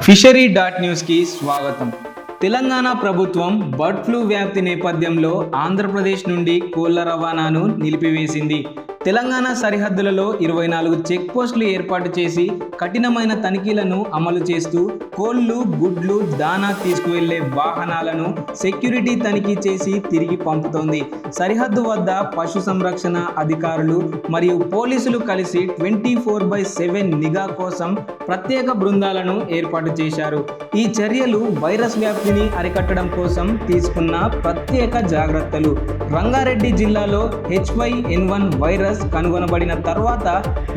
ఫిషరీ.న్యూస్కి స్వాగతం. తెలంగాణ ప్రభుత్వం bird flu వ్యాప్తి నేపథ్యంలో ఆంధ్రప్రదేశ్ నుండి కోళ్ల రవాణాను నిలిపివేసింది. తెలంగాణ సరిహద్దులలో 24 చెక్ పోస్టులు ఏర్పాటు చేసి కఠినమైన తనిఖీలను అమలు చేస్తూ కోళ్లు, గుడ్లు, దానా తీసుకువెళ్లే వాహనాలను సెక్యూరిటీ తనిఖీ చేసి తిరిగి పంపుతోంది. సరిహద్దు వద్ద పశు సంరక్షణ అధికారులు మరియు పోలీసులు కలిసి 24/7 నిఘా కోసం ప్రత్యేక బృందాలను ఏర్పాటు చేశారు. ఈ చర్యలు వైరస్ వ్యాప్తిని అరికట్టడం కోసం తీసుకున్న ప్రత్యేక జాగ్రత్తలు. రంగారెడ్డి జిల్లాలో H5N1 వైరస్ కనుగొనబడిన తర్వాత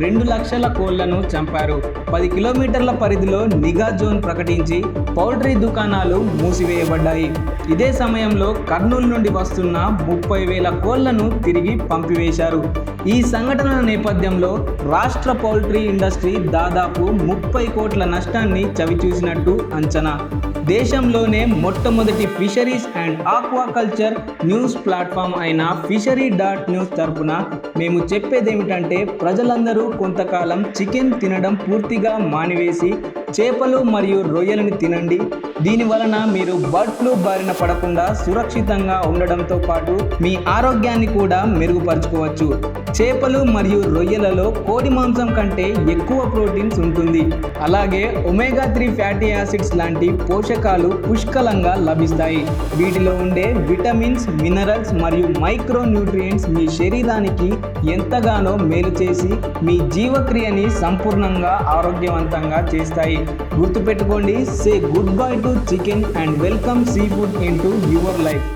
2 లక్షల కోళ్లను చంపారు. 10 కిలోమీటర్ల పరిధిలో నిఘా జోన్ ప్రకటించి పౌల్ట్రీ దుకాణాలు మూసివేయబడ్డాయి. ఇదే సమయంలో కర్నూలు నుండి వస్తున్న 30,000 కోళ్లను తిరిగి పంపివేశారు. ఈ సంఘటన నేపథ్యంలో రాష్ట్ర పౌల్ట్రీ ఇండస్ట్రీ దాదాపు 30 కోట్ల నష్టాన్ని చవిచూసినట్టు అంచనా. దేశంలోనే మొట్టమొదటి fisheries and aquaculture news platform అయిన ఫిషరీ.న్యూస్ తరపున మేము చెప్పేదేమిటంటే, ప్రజలందరూ కొంతకాలం చికెన్ తినడం పూర్తిగా మానివేసి చేపలు మరియు రొయ్యలను తినండి. దీనివలన మీరు బర్డ్ ఫ్లూ బారిన పడకుండా సురక్షితంగా ఉండడంతో పాటు మీ ఆరోగ్యాన్ని కూడా మెరుగుపరచుకోవచ్చు. చేపలు మరియు రొయ్యలలో కోడి మాంసం కంటే ఎక్కువ ప్రోటీన్స్ ఉంటుంది. అలాగే ఒమేగా 3 ఫ్యాటీ యాసిడ్స్ లాంటి పోషకాలు పుష్కలంగా లభిస్తాయి. వీటిలో ఉండే విటమిన్స్, మినరల్స్ మరియు మైక్రో న్యూట్రియంట్స్ మీ శరీరానికి ఎంతగానో మేలు చేసి మీ జీవక్రియని సంపూర్ణంగా ఆరోగ్యవంతంగా చేస్తాయి. గుర్తుపెట్టుకోండి, say good bye to chicken and welcome sea food into your life.